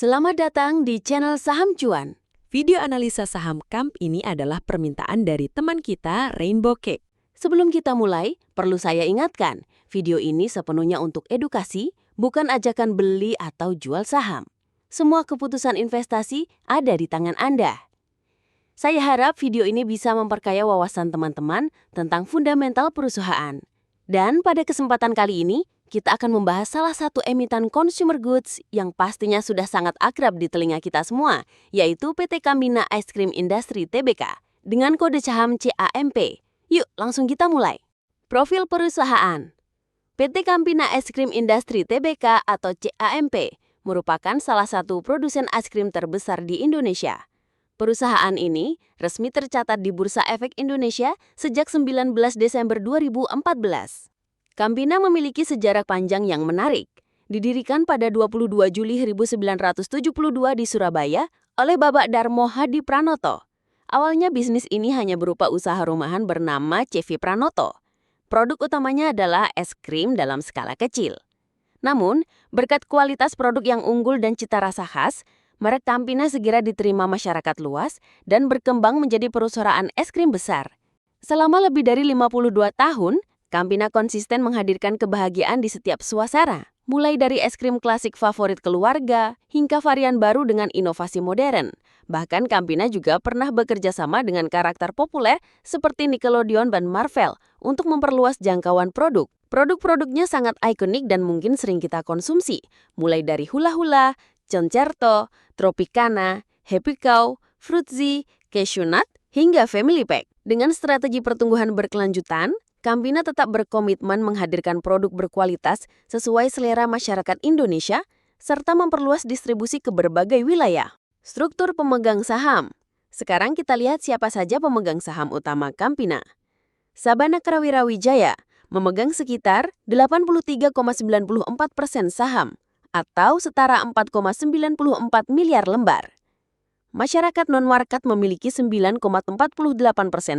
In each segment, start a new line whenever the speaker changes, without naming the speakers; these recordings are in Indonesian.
Selamat datang di channel Saham Cuan.
Video analisa saham KAMP ini adalah permintaan dari teman kita, Rainbow Cake.
Sebelum kita mulai, perlu saya ingatkan, video ini sepenuhnya untuk edukasi, bukan ajakan beli atau jual saham. Semua keputusan investasi ada di tangan Anda. Saya harap video ini bisa memperkaya wawasan teman-teman tentang fundamental perusahaan. Dan pada kesempatan kali ini, kita akan membahas salah satu emiten consumer goods yang pastinya sudah sangat akrab di telinga kita semua, yaitu PT Cambina Ice Cream Industry Tbk, dengan kode saham CAMP. Yuk, langsung kita mulai. Profil perusahaan. PT Cambina Ice Cream Industry Tbk atau CAMP merupakan salah satu produsen es krim terbesar di Indonesia. Perusahaan ini resmi tercatat di Bursa Efek Indonesia sejak 19 Desember 2014. Cambina memiliki sejarah panjang yang menarik. Didirikan pada 22 Juli 1972 di Surabaya oleh Bapak Darmo Hadi Pranoto. Awalnya bisnis ini hanya berupa usaha rumahan bernama CV Pranoto. Produk utamanya adalah es krim dalam skala kecil. Namun, berkat kualitas produk yang unggul dan cita rasa khas, merek Cambina segera diterima masyarakat luas dan berkembang menjadi perusahaan es krim besar. Selama lebih dari 52 tahun, Cambina konsisten menghadirkan kebahagiaan di setiap suasana, mulai dari es krim klasik favorit keluarga hingga varian baru dengan inovasi modern. Bahkan Cambina juga pernah bekerja sama dengan karakter populer seperti Nickelodeon dan Marvel untuk memperluas jangkauan produk. Produk-produknya sangat ikonik dan mungkin sering kita konsumsi, mulai dari Hula Hula, Concerto, Tropicana, Happy Cow, Fruitsy, Cashew Nut, hingga Family Pack. Dengan strategi pertumbuhan berkelanjutan, Cambina tetap berkomitmen menghadirkan produk berkualitas sesuai selera masyarakat Indonesia, serta memperluas distribusi ke berbagai wilayah. Struktur pemegang saham. Sekarang kita lihat siapa saja pemegang saham utama Cambina. Sabana Krawira Wijaya memegang sekitar 83,94% saham, atau setara 4,94 miliar lembar. Masyarakat non-market memiliki 9,48%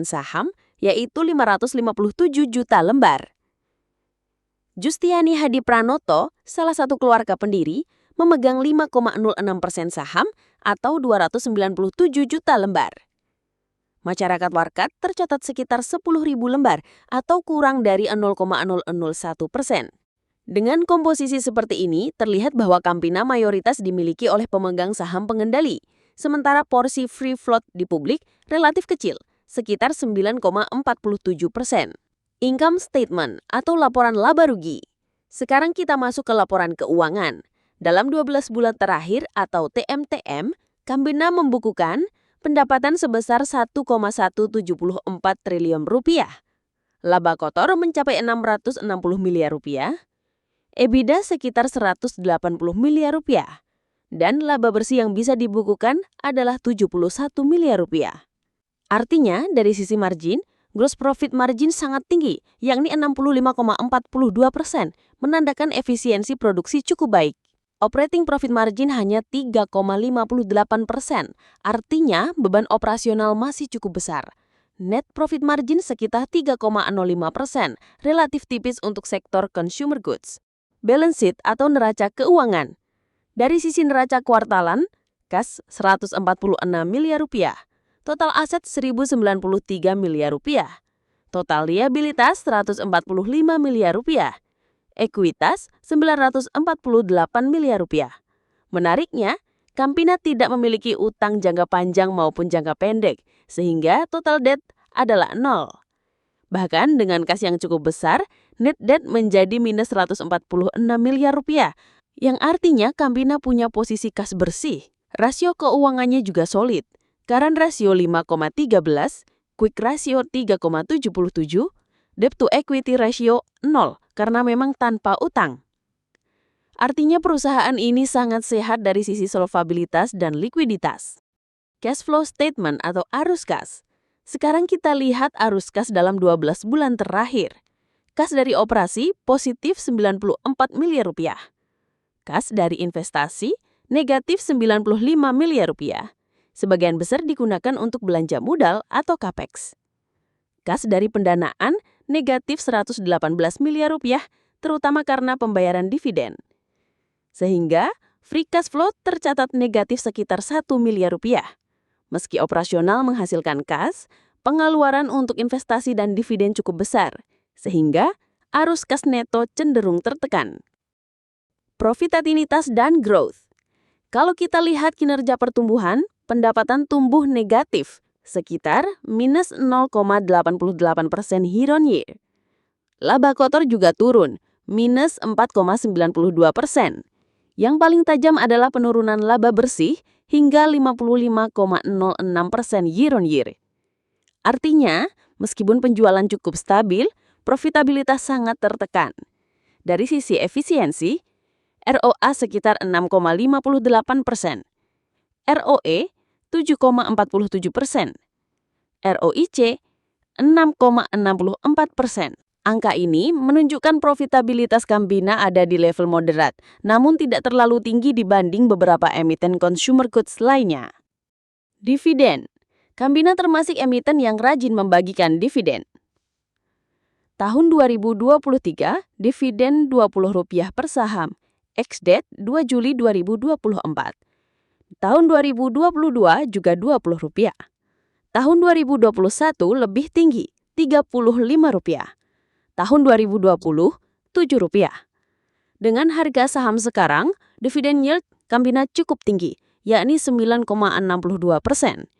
saham, yaitu 557 juta lembar. Justiani Hadi Pranoto, salah satu keluarga pendiri, memegang 5,06% saham atau 297 juta lembar. Masyarakat warkat tercatat sekitar 10.000 lembar atau kurang dari 0,001%. Dengan komposisi seperti ini, terlihat bahwa Cambina mayoritas dimiliki oleh pemegang saham pengendali, sementara porsi free float di publik relatif kecil, sekitar 9,47%. Income statement atau laporan laba rugi. Sekarang kita masuk ke laporan keuangan. Dalam 12 bulan terakhir atau TMTM, Cambina membukukan pendapatan sebesar 1,174 triliun rupiah. Laba kotor mencapai 660 miliar rupiah. EBITDA sekitar 180 miliar rupiah. Dan laba bersih yang bisa dibukukan adalah 71 miliar rupiah. Artinya, dari sisi margin, gross profit margin sangat tinggi, yakni 65,42%, menandakan efisiensi produksi cukup baik. Operating profit margin hanya 3,58%, artinya beban operasional masih cukup besar. Net profit margin sekitar 3,05%, relatif tipis untuk sektor consumer goods. Balance sheet atau neraca keuangan. Dari sisi neraca kuartalan, kas 146 miliar rupiah, total aset 1.093 miliar rupiah, total liabilitas 145 miliar rupiah, ekuitas 948 miliar rupiah. Menariknya, Cambina tidak memiliki utang jangka panjang maupun jangka pendek, sehingga total debt adalah 0. Bahkan dengan kas yang cukup besar, net debt menjadi minus 146 miliar rupiah, yang artinya Cambina punya posisi kas bersih. Rasio keuangannya juga solid. Current ratio 5,13, quick ratio 3,77, debt to equity ratio 0 karena memang tanpa utang. Artinya perusahaan ini sangat sehat dari sisi solvabilitas dan likuiditas. Cash flow statement atau arus kas. Sekarang kita lihat arus kas dalam 12 bulan terakhir. Kas dari operasi positif 94 miliar rupiah. Kas dari investasi negatif 95 miliar rupiah. Sebagian besar digunakan untuk belanja modal atau capex. Kas dari pendanaan negatif 118 miliar rupiah, terutama karena pembayaran dividen. Sehingga Free cash flow tercatat negatif sekitar 1 miliar rupiah. Meski operasional menghasilkan kas, pengeluaran untuk investasi dan dividen cukup besar, sehingga arus kas neto cenderung tertekan. Profitabilitas dan growth. Kalau kita lihat kinerja pertumbuhan, pendapatan tumbuh negatif, sekitar minus 0,88% year on year. Laba kotor juga turun, minus 4,92%. Yang paling tajam adalah penurunan laba bersih hingga 55,06% year on year. Artinya, meskipun penjualan cukup stabil, profitabilitas sangat tertekan. Dari sisi efisiensi, ROA sekitar 6,58%, ROE 7,47%, ROIC 6,64%. Angka ini menunjukkan profitabilitas Campina ada di level moderat, namun tidak terlalu tinggi dibanding beberapa emiten consumer goods lainnya. Dividen. Campina termasuk emiten yang rajin membagikan dividen. Tahun 2023, dividen Rp20 per saham, ex-date 2 Juli 2024. Tahun 2022 juga Rp20. Tahun 2021 lebih tinggi, Rp35. Tahun 2020, Rp7. Dengan harga saham sekarang, dividen yield Campina cukup tinggi, yakni 9,62%.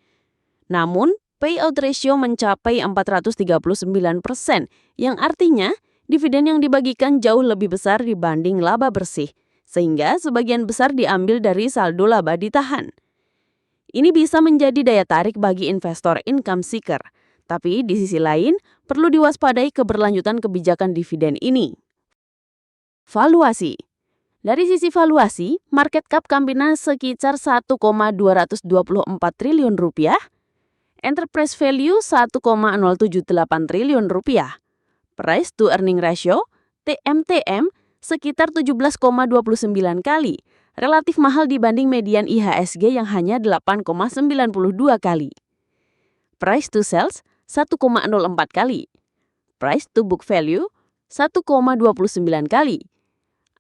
Namun, payout ratio mencapai 439%, yang artinya dividen yang dibagikan jauh lebih besar dibanding laba bersih, sehingga sebagian besar diambil dari saldo laba ditahan. Ini bisa menjadi daya tarik bagi investor income seeker. Tapi di sisi lain, perlu diwaspadai keberlanjutan kebijakan dividen ini. Valuasi. Dari sisi valuasi, market cap Campina sekitar Rp1,224 triliun, enterprise value Rp1,078 triliun, price to earning ratio (TMTM) sekitar 17,29 kali, relatif mahal dibanding median IHSG yang hanya 8,92 kali. Price to sales 1,04 kali. Price to book value 1,29 kali.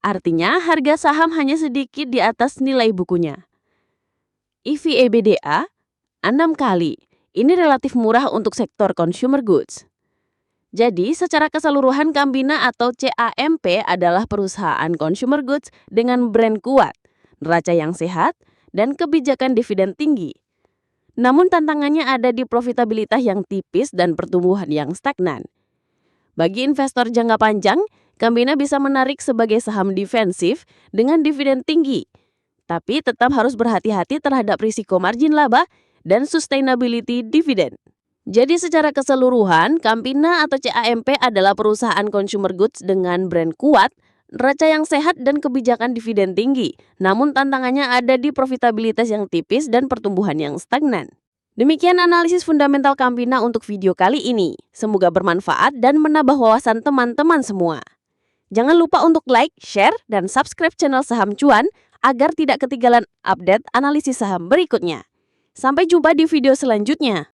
Artinya harga saham hanya sedikit di atas nilai bukunya. EV/EBITDA 6 kali. Ini relatif murah untuk sektor consumer goods. Jadi secara keseluruhan Campina atau CAMP adalah perusahaan consumer goods dengan brand kuat, neraca yang sehat, dan kebijakan dividen tinggi. Namun tantangannya ada di profitabilitas yang tipis dan pertumbuhan yang stagnan. Bagi investor jangka panjang, Campina bisa menarik sebagai saham defensif dengan dividen tinggi. Tapi tetap harus berhati-hati terhadap risiko margin laba dan sustainability dividen. Jadi secara keseluruhan, Campina atau CAMP adalah perusahaan consumer goods dengan brand kuat, neraca yang sehat dan kebijakan dividen tinggi, namun tantangannya ada di profitabilitas yang tipis dan pertumbuhan yang stagnan. Demikian analisis fundamental Campina untuk video kali ini. Semoga bermanfaat dan menambah wawasan teman-teman semua. Jangan lupa untuk like, share, dan subscribe channel Saham Cuan agar tidak ketinggalan update analisis saham berikutnya. Sampai jumpa di video selanjutnya.